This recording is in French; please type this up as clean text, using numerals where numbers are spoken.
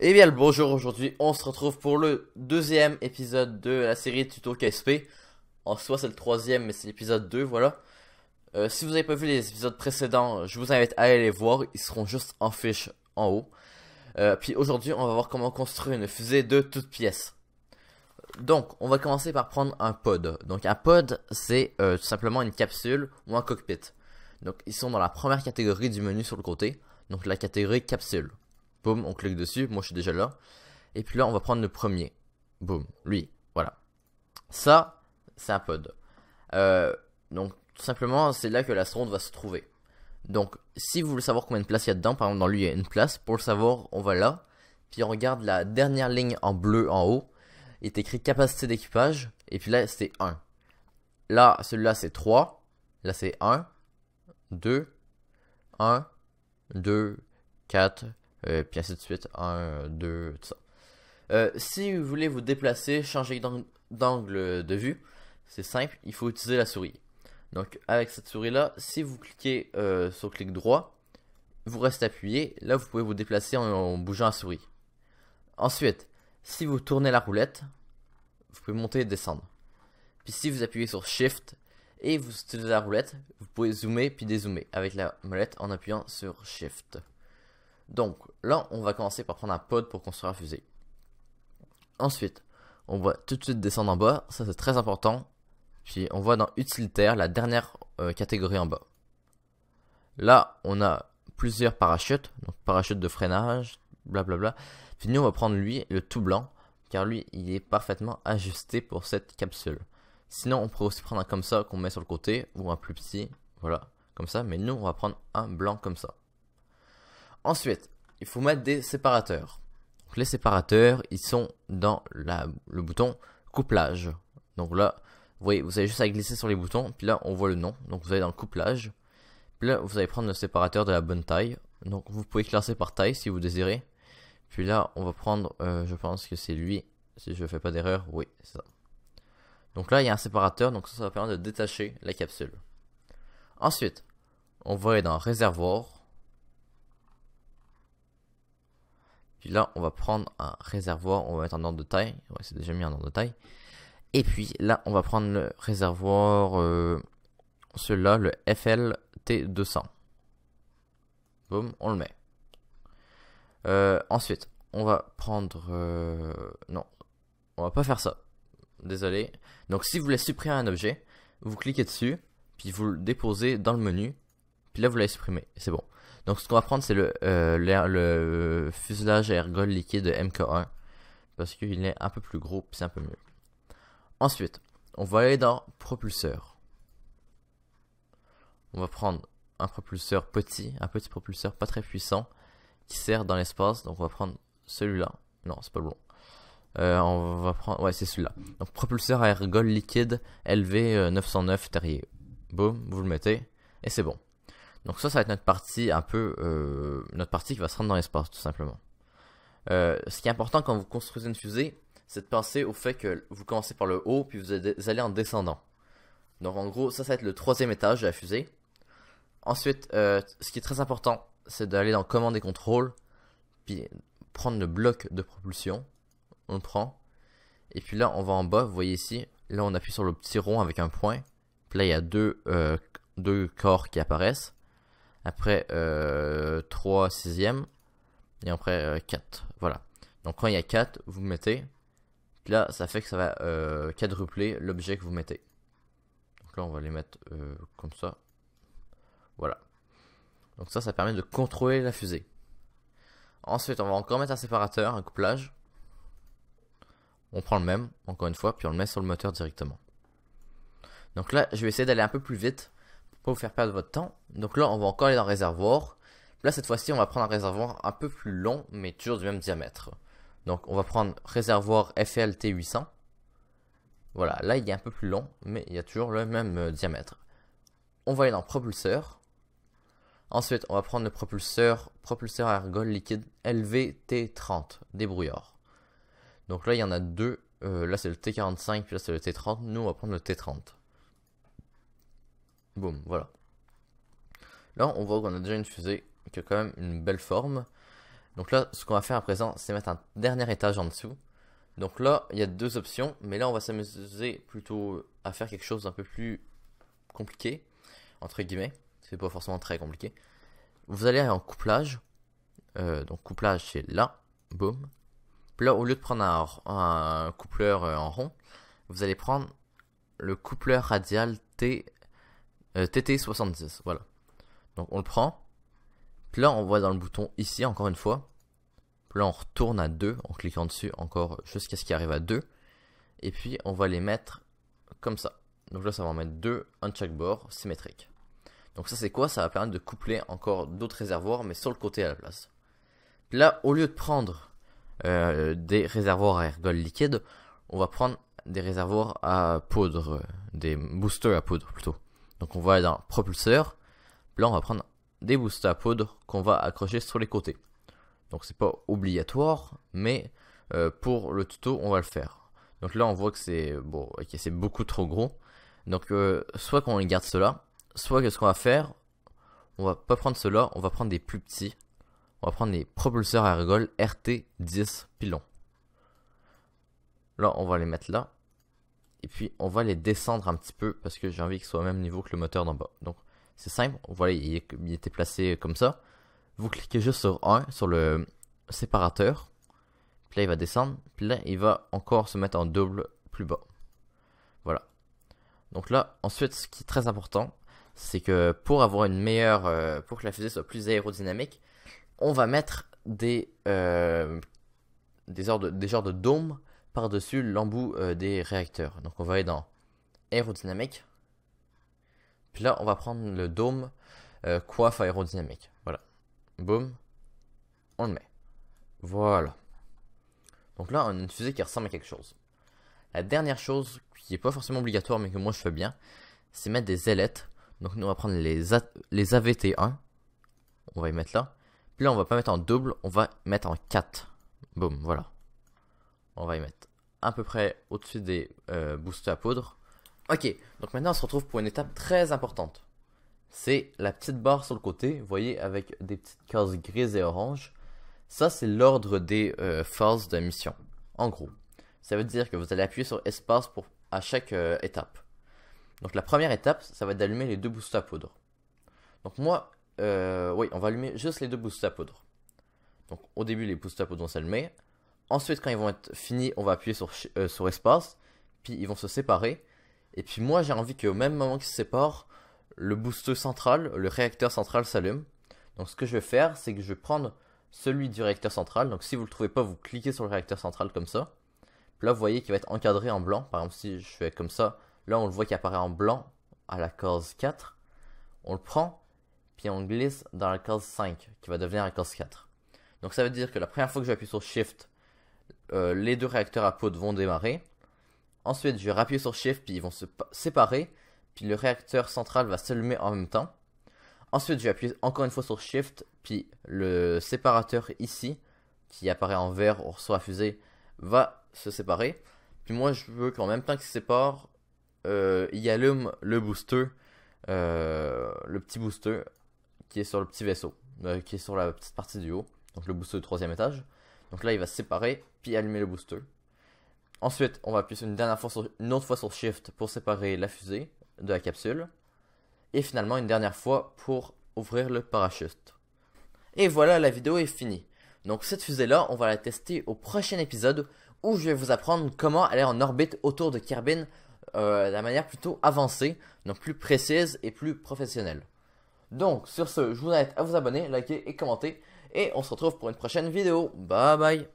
Eh bien le bonjour, aujourd'hui on se retrouve pour le deuxième épisode de la série Tuto KSP. En soi c'est le troisième mais c'est l'épisode 2, voilà. Si vous n'avez pas vu les épisodes précédents, je vous invite à aller les voir, ils seront juste en fiche en haut. Puis aujourd'hui on va voir comment construire une fusée de toutes pièces. Donc on va commencer par prendre un pod. Donc un pod c'est tout simplement une capsule ou un cockpit. Donc ils sont dans la première catégorie du menu sur le côté, donc la catégorie capsule. Boum, on clique dessus, moi je suis déjà là. Et puis là, on va prendre le premier. Boum, lui, voilà. Ça, c'est un pod. Donc, tout simplement, c'est là que la sonde va se trouver. Donc, si vous voulez savoir combien de places il y a dedans, par exemple, dans lui, il y a une place. Pour le savoir, on va là. Puis on regarde la dernière ligne en bleu en haut. Il est écrit capacité d'équipage. Et puis là, c'est 1. Là, celui-là, c'est 3. Là, c'est 1, 2, 1, 2, 4, puis ainsi de suite. 1, 2, tout ça. Si vous voulez vous déplacer, changer d'angle de vue, c'est simple, il faut utiliser la souris. Donc avec cette souris là, si vous cliquez sur clic droit, vous restez appuyé, là vous pouvez vous déplacer en bougeant la souris. Ensuite, si vous tournez la roulette, vous pouvez monter et descendre. Puis si vous appuyez sur Shift et vous utilisez la roulette, vous pouvez zoomer puis dézoomer avec la molette en appuyant sur Shift. Donc là, on va commencer par prendre un pod pour construire la fusée. Ensuite, on va tout de suite descendre en bas, ça c'est très important. Puis on va dans utilitaire, la dernière catégorie en bas. Là, on a plusieurs parachutes, donc parachute de freinage, blablabla. Puis nous, on va prendre lui, le tout blanc, car lui, il est parfaitement ajusté pour cette capsule. Sinon, on pourrait aussi prendre un comme ça qu'on met sur le côté, ou un plus petit, voilà, comme ça. Mais nous, on va prendre un blanc comme ça. Ensuite, il faut mettre des séparateurs. Donc, les séparateurs, ils sont dans le bouton couplage. Donc là, vous voyez, vous avez juste à glisser sur les boutons, puis là, on voit le nom. Donc vous allez dans le couplage. Puis là, vous allez prendre le séparateur de la bonne taille. Donc vous pouvez classer par taille si vous désirez. Puis là, on va prendre, je pense que c'est lui. Si je ne fais pas d'erreur, oui, c'est ça. Donc là, il y a un séparateur, donc ça va permettre de détacher la capsule. Ensuite, on va aller dans réservoir. Puis là, on va prendre un réservoir, on va mettre en ordre de taille. Ouais, c'est déjà mis en ordre de taille. Et puis là, on va prendre le réservoir, celui-là, le FLT200. Boum, on le met. Ensuite, on va prendre... non, on va pas faire ça. Désolé. Donc si vous voulez supprimer un objet, vous cliquez dessus, puis vous le déposez dans le menu. Puis là, vous l'avez supprimé. C'est bon. Donc ce qu'on va prendre, c'est le fuselage à ergol liquide MK1. Parce qu'il est un peu plus gros, puis c'est un peu mieux. Ensuite, on va aller dans propulseur. On va prendre un propulseur petit, un petit propulseur pas très puissant, qui sert dans l'espace. Donc on va prendre celui-là. Non, c'est pas le bon. On va prendre, ouais, c'est celui-là. Donc propulseur à ergol liquide LV909 Terrier. Boum, vous le mettez, et c'est bon. Donc ça va être notre partie un peu, notre partie qui va se rendre dans l'espace tout simplement. Ce qui est important quand vous construisez une fusée, c'est de penser au fait que vous commencez par le haut puis vous allez en descendant. Donc en gros, ça va être le troisième étage de la fusée. Ensuite, ce qui est très important, c'est d'aller dans commande et contrôle, puis prendre le bloc de propulsion. On le prend. Et puis là, on va en bas, vous voyez ici, là on appuie sur le petit rond avec un point. Puis là, il y a deux corps qui apparaissent. Après 3 sixièmes. Et après 4. Voilà. Donc quand il y a 4, vous mettez. Puis là, ça fait que ça va quadrupler l'objet que vous mettez. Donc là, on va les mettre comme ça. Voilà. Donc ça permet de contrôler la fusée. Ensuite, on va encore mettre un séparateur, un couplage. On prend le même, encore une fois, puis on le met sur le moteur directement. Donc là, je vais essayer d'aller un peu plus vite pour pas vous faire perdre votre temps. Donc là, on va encore aller dans le réservoir. Là, cette fois-ci, on va prendre un réservoir un peu plus long, mais toujours du même diamètre. Donc, on va prendre réservoir FLT800. Voilà, là, il est un peu plus long, mais il y a toujours le même diamètre. On va aller dans propulseur. Ensuite, on va prendre le propulseur à ergol liquide LVT30, débrouillard. Donc là, il y en a deux. Là, c'est le T45, puis là, c'est le T30. Nous, on va prendre le T30. Boum, voilà. Là, on voit qu'on a déjà une fusée qui a quand même une belle forme. Donc là, ce qu'on va faire à présent, c'est mettre un dernier étage en dessous. Donc là, il y a deux options, mais là, on va s'amuser plutôt à faire quelque chose d'un peu plus compliqué, entre guillemets. C'est pas forcément très compliqué. Vous allez aller en couplage. Donc couplage, c'est là. Boum. Puis là, au lieu de prendre un coupleur en rond, vous allez prendre le coupleur radial TT70. Voilà. Donc on le prend. Puis là, on voit dans le bouton ici, encore une fois. Puis là, on retourne à 2 en cliquant dessus encore jusqu'à ce qu'il arrive à 2. Et puis, on va les mettre comme ça. Donc là, ça va en mettre 2, un de chaque bord, symétrique. Donc ça, c'est quoi? Ça va permettre de coupler encore d'autres réservoirs, mais sur le côté à la place. Puis là, au lieu de prendre des réservoirs à ergol liquide, on va prendre des réservoirs à poudre, des boosters à poudre plutôt. Donc on va aller dans propulseur. Puis là, on va prendre des boosters à poudre qu'on va accrocher sur les côtés. Donc c'est pas obligatoire, mais pour le tuto, on va le faire. Donc là, on voit que c'est bon, okay, c'est beaucoup trop gros. Donc soit qu'on garde cela, soit que ce qu'on va faire, on va pas prendre cela, on va prendre des plus petits. On va prendre les propulseurs à ergol RT10 pylon. Là, on va les mettre là. Et puis, on va les descendre un petit peu parce que j'ai envie qu'ils soient au même niveau que le moteur d'en bas. Donc, c'est simple. Voilà, il était placé comme ça. Vous cliquez juste sur 1, sur le séparateur. Puis là, il va descendre. Puis là, il va encore se mettre en double plus bas. Voilà. Donc là, ensuite, ce qui est très important, c'est que pour avoir une meilleure... pour que la fusée soit plus aérodynamique, on va mettre des genres de dômes par-dessus l'embout des réacteurs. Donc on va aller dans aérodynamique. Puis là, on va prendre le dôme coiffe aérodynamique. Voilà. Boum. On le met. Voilà. Donc là, on a une fusée qui ressemble à quelque chose. La dernière chose, qui n'est pas forcément obligatoire, mais que moi je fais bien, c'est mettre des ailettes. Donc nous, on va prendre les AVT1. On va y mettre là. Puis là, on va pas mettre en double, on va mettre en 4. Boum, voilà. On va y mettre à peu près au-dessus des boosters à poudre. Ok, donc maintenant on se retrouve pour une étape très importante. C'est la petite barre sur le côté, vous voyez, avec des petites cases grises et oranges. Ça, c'est l'ordre des phases de mission. En gros, ça veut dire que vous allez appuyer sur espace à chaque étape. Donc la première étape, ça va être d'allumer les deux boosters à poudre. Donc moi, oui, on va allumer juste les deux boosters à poudre. Donc au début, les boosters à poudre vont s'allumer. Ensuite, quand ils vont être finis, on va appuyer sur espace. Puis ils vont se séparer. Et puis moi, j'ai envie qu'au même moment qu'ils se séparent, le booster central, le réacteur central s'allume. Donc ce que je vais faire, c'est que je vais prendre celui du réacteur central. Donc si vous ne le trouvez pas, vous cliquez sur le réacteur central comme ça. Puis là, vous voyez qu'il va être encadré en blanc. Par exemple, si je fais comme ça, là on le voit qui apparaît en blanc à la case 4. On le prend. Puis on glisse dans la case 5 qui va devenir la case 4. Donc ça veut dire que la première fois que j'appuie sur Shift, les deux réacteurs à poudre vont démarrer. Ensuite je vais appuyer sur Shift puis ils vont se séparer. Puis le réacteur central va s'allumer en même temps. Ensuite je vais appuyer encore une fois sur Shift. Puis le séparateur ici, qui apparaît en vert sur la fusée, va se séparer. Puis moi je veux qu'en même temps qu'il se sépare, il allume le booster, le petit booster qui est sur le petit vaisseau, qui est sur la petite partie du haut, donc le booster du 3e étage. Donc là il va se séparer, puis allumer le booster. Ensuite on va appuyer une autre fois sur Shift pour séparer la fusée de la capsule. Et finalement une dernière fois pour ouvrir le parachute. Et voilà, la vidéo est finie. Donc cette fusée là, on va la tester au prochain épisode où je vais vous apprendre comment aller en orbite autour de Kerbin de manière plutôt avancée, donc plus précise et plus professionnelle. Donc sur ce, je vous invite à vous abonner, liker et commenter. Et on se retrouve pour une prochaine vidéo. Bye bye.